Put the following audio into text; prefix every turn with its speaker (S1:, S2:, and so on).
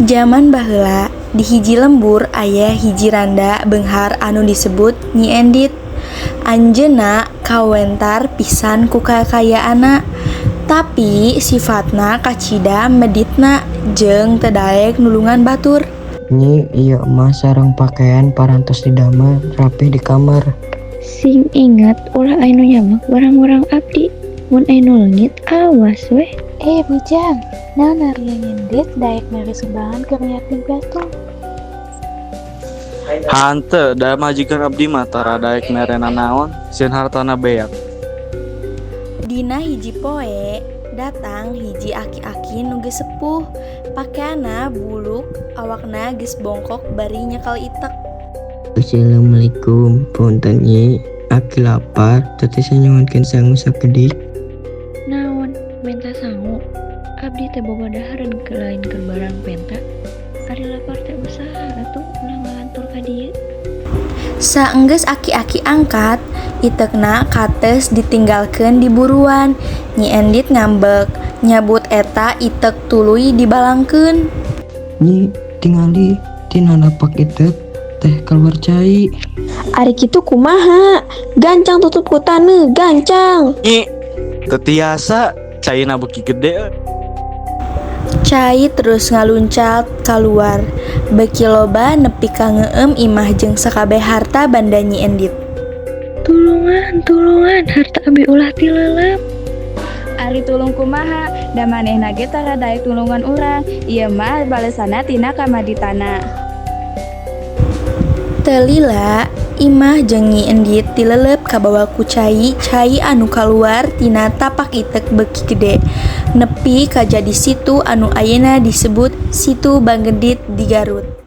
S1: Zaman baheula di hiji lembur aya hiji randa beunghar anu disebut Nyi Endit. Anjeunna kawentar pisan ku kakayaanna, tapi sifatna kacida meditna jeung teu daek nulungan batur.
S2: Nyi, ieu mah sareng pakaian parantos didamel rapi di kamar.
S3: Sing ingat ulah anu nyamak barang-barang abdi. Mun anu leungit awas weh.
S4: Bujang, naon ari Endit daek mere sumbangan keur yatim piatu.
S5: Hante, da majikan abdi mah tara daek merena naon, sieun hartana beak.
S1: Dina hiji poe datang hiji aki-aki nu geus sepuh, pakaianna buluk, awakna geus bongkok bari nyekel itek.
S2: Assalamualaikum, punten Nyi, aki lapar, teu sanyawankeun sangu sakedik.
S3: Naon, menta sangu. Abdi teh boga dahareun ke lain ke barang penta. Ari lapar teh usaha atuh ulah ngalantur ka dieu.
S1: Saenggeus aki-aki angkat, itekna kates ditinggalkeun di buruan. Nyi Endit ngambek, nyabut eta itek tuluy dibalangkeun.
S2: Nyi, tingali tina lapak itek teh keluar cai.
S6: Ari kitu kumaha? Gancang tutup kutana, gancang.
S5: Nyi, teu tiasa caina beuki gede.
S1: Cai terus ngaluncat kaluar, beuki loba nepi ka ngeueum imah jeung sakabeh harta banda Nyi Endit.
S3: Tulungan, harta abdi ulah tileuleup.
S7: Ari tulung kumaha, da manehna ge tara daek tulungan urang. Ieu mah balesanna tina kamaditana.
S1: Teu lila, imah jeung Nyi Endit tileleup kabawa ku cai anu kaluar tina tapak itek beuki gede, nepi ka jadi situ anu ayeuna disebut Situ Banggedit di Garut.